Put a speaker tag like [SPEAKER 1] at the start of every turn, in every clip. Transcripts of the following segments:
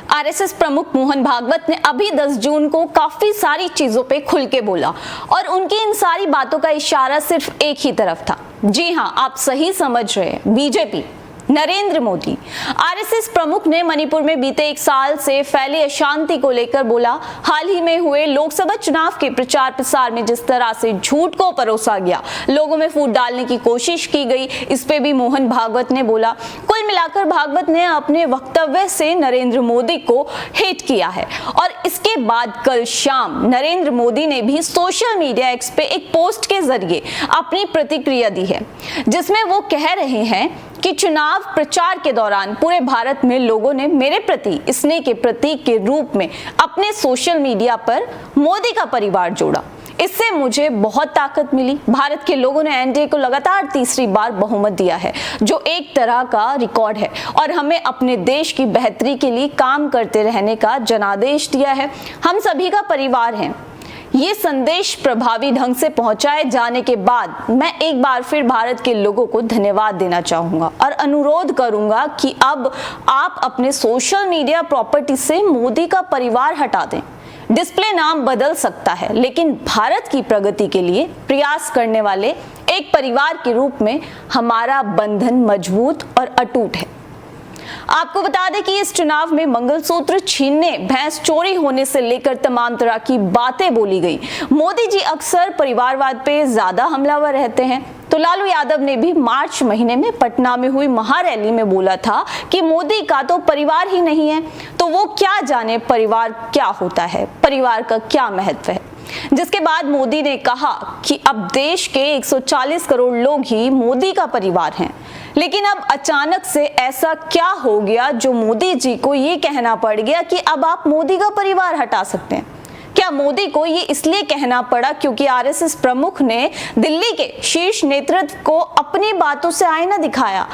[SPEAKER 1] RSS प्रमुख मोहन भागवत ने अभी 10 जून को काफी सारी चीजों पे खुल के बोला और उनकी इन सारी बातों का इशारा सिर्फ एक ही तरफ था। जी हां, आप सही समझ रहे हैं, बीजेपी, नरेंद्र मोदी। आरएसएस प्रमुख ने मणिपुर में बीते 1 साल से फैली अशांति को लेकर बोला, हाल ही में हुए लोकसभा चुनाव के प्रचार प्रसार में जिस तरह से झूठ को परोसा गया, लोगों में फूट डालने की कोशिश की गई, इस पे भी मोहन भागवत ने बोला। कुल मिलाकर भागवत ने अपने वक्तव्य से नरेंद्र मोदी को हिट किया है और इसके बाद कल शाम नरेंद्र मोदी ने भी सोशल मीडिया एक्स पे एक पोस्ट के जरिए अपनी प्रतिक्रिया दी है, जिसमें वो कह रहे हैं कि चुनाव प्रचार के दौरान पूरे भारत में लोगों ने मेरे प्रति स्नेह के प्रतीक के रूप में अपने सोशल मीडिया पर मोदी का परिवार जोड़ा। इससे मुझे बहुत ताकत मिली। भारत के लोगों ने एनडीए को लगातार तीसरी बार बहुमत दिया है, जो एक तरह का रिकॉर्ड है, और हमें अपने देश की बेहतरी के लिए काम करते रहने का जनादेश दिया है। हम सभी का परिवार हैं। ये संदेश प्रभावी ढंग से पहुंचाए जाने के बाद मैं एक बार फिर भारत के लोगों को धन्यवाद देना चाहूंगा और अनुरोध करूंगा कि अब आप अपने सोशल मीडिया प्रॉपर्टी से मोदी का परिवार हटा दें। डिस्प्ले नाम बदल सकता है, लेकिन भारत की प्रगति के लिए प्रयास करने वाले एक परिवार के रूप में हमारा बंधन मजबूत और अटूट है। आपको बता दें कि इस चुनाव में मंगलसूत्र छीनने, भैंस चोरी होने से लेकर तमाम तरह की बातें बोली गई। मोदी जी अक्सर परिवारवाद पे ज्यादा हमलावर रहते हैं, तो लालू यादव ने भी मार्च महीने में पटना में हुई महारैली में बोला था कि मोदी का तो परिवार ही नहीं है, तो वो क्या जाने परिवार क्या होता है, परिवार का क्या महत्व है। जिसके बाद मोदी ने कहा कि अब देश के 140 करोड़ लोग ही मोदी का परिवार हैं। लेकिन अब अचानक से ऐसा क्या हो गया जो मोदी जी को ये कहना पड़ गया कि अब आप मोदी का परिवार हटा सकते हैं? क्या मोदी को ये इसलिए कहना पड़ा क्योंकि आरएसएस प्रमुख ने दिल्ली के शीर्ष नेतृत्व को अपनी बातों से आईना दिखाया,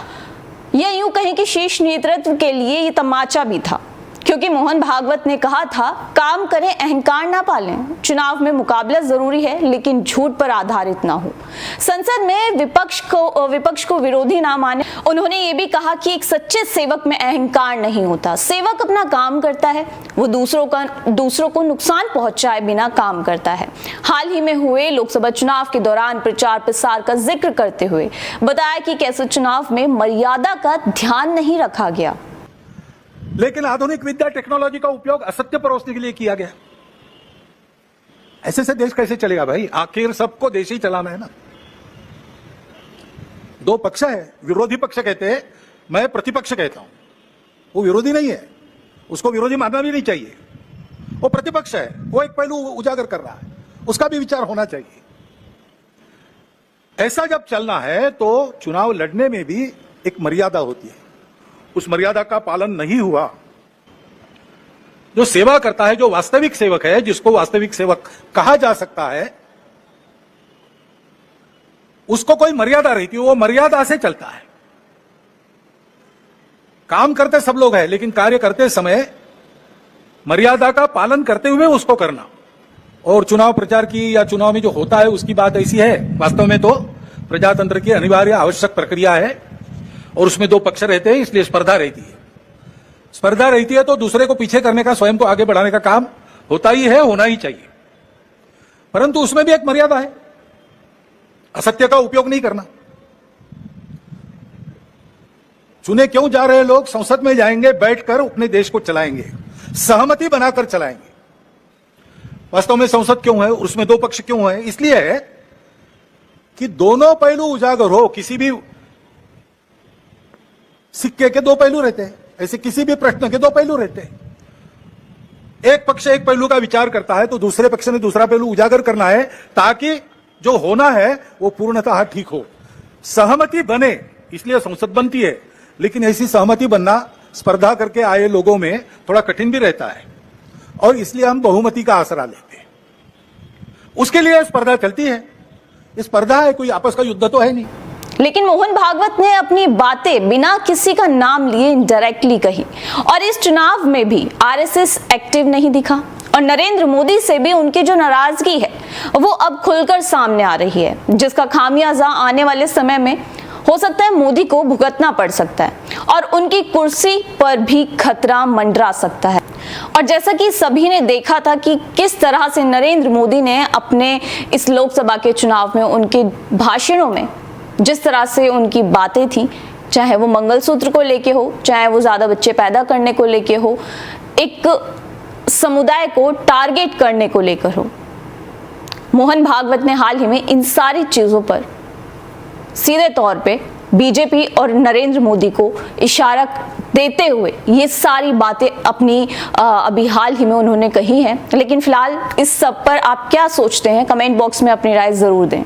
[SPEAKER 1] या यूं कहें कि शीर्ष नेतृत्व के लिए ये तमाचा भी था? क्योंकि मोहन भागवत ने कहा था, काम करें, अहंकार ना पालें, चुनाव में मुकाबला जरूरी है लेकिन झूठ पर आधारित ना हो, संसद में विपक्ष को विरोधी ना माने। उन्होंने ये भी कहा कि एक सच्चे सेवक में अहंकार नहीं होता, सेवक अपना काम करता है, वो दूसरों को नुकसान पहुंचाए बिना काम करता है। हाल ही में हुए लोकसभा चुनाव के दौरान प्रचार प्रसार का जिक्र करते हुए बताया कि कैसे चुनाव में मर्यादा का ध्यान नहीं रखा गया,
[SPEAKER 2] लेकिन आधुनिक विद्या टेक्नोलॉजी का उपयोग असत्य परोसने के लिए किया गया। ऐसे से देश कैसे चलेगा भाई? आखिर सबको देश ही चलाना है ना। दो पक्ष है, विरोधी पक्ष कहते हैं, मैं प्रतिपक्ष कहता हूं। वो विरोधी नहीं है, उसको विरोधी मानना भी नहीं चाहिए। वो प्रतिपक्ष है, वो एक पहलू उजागर कर रहा है, उसका भी विचार होना चाहिए। ऐसा जब चलना है तो चुनाव लड़ने में भी एक मर्यादा होती है। उस मर्यादा का पालन नहीं हुआ। जो सेवा करता है, जो वास्तविक सेवक है, जिसको वास्तविक सेवक कहा जा सकता है, उसको कोई मर्यादा रहती है, वो मर्यादा से चलता है। काम करते सब लोग हैं, लेकिन कार्य करते समय मर्यादा का पालन करते हुए उसको करना। और चुनाव प्रचार की या चुनाव में जो होता है उसकी बात ऐसी है, वास्तव में तो प्रजातंत्र की अनिवार्य आवश्यक प्रक्रिया है और उसमें दो पक्ष रहते हैं, इसलिए स्पर्धा रहती है। स्पर्धा रहती है तो दूसरे को पीछे करने का, स्वयं को आगे बढ़ाने का काम होता ही है, होना ही चाहिए। परंतु उसमें भी एक मर्यादा है, असत्य का उपयोग नहीं करना। चुने क्यों जा रहे लोग संसद में जाएंगे, बैठकर अपने देश को चलाएंगे, सहमति बनाकर चलाएंगे। वास्तव में संसद क्यों है, उसमें दो पक्ष क्यों है? इसलिए है कि दोनों पहलू उजागर हो। किसी भी सिक्के के दो पहलू रहते हैं, ऐसे किसी भी प्रश्न के दो पहलू रहते हैं। एक पक्ष एक पहलू का विचार करता है तो दूसरे पक्ष ने दूसरा पहलू उजागर करना है, ताकि जो होना है वो पूर्णतः ठीक हो, सहमति बने। इसलिए संसद बनती है, लेकिन ऐसी सहमति बनना स्पर्धा करके आए लोगों में थोड़ा कठिन भी रहता है, और इसलिए हम बहुमति का आसरा लेते हैं। उसके लिए स्पर्धा चलती है। स्पर्धा है, कोई आपस का युद्ध तो है नहीं।
[SPEAKER 1] लेकिन मोहन भागवत ने अपनी बातें बिना किसी का नाम लिए डायरेक्टली कही, और इस चुनाव में भी आरएसएस एक्टिव नहीं दिखा, और नरेंद्र मोदी से भी उनकी जो नाराजगी है वो अब खुलकर सामने आ रही है, जिसका खामियाजा आने वाले समय में हो सकता है मोदी को भुगतना पड़ सकता है और उनकी कुर्सी पर भी खतरा मंडरा सकता है। और जैसा कि सभी ने देखा था कि किस तरह से नरेंद्र मोदी ने अपने इस लोकसभा के चुनाव में उनके भाषणों में जिस तरह से उनकी बातें थी, चाहे वो मंगलसूत्र को लेके हो, चाहे वो ज्यादा बच्चे पैदा करने को लेके हो, एक समुदाय को टारगेट करने को लेकर हो, मोहन भागवत ने हाल ही में इन सारी चीजों पर सीधे तौर पे बीजेपी और नरेंद्र मोदी को इशारा देते हुए ये सारी बातें अपनी अभी हाल ही में उन्होंने कही हैं। लेकिन फिलहाल इस सब पर आप क्या सोचते हैं, कमेंट बॉक्स में अपनी राय जरूर दें।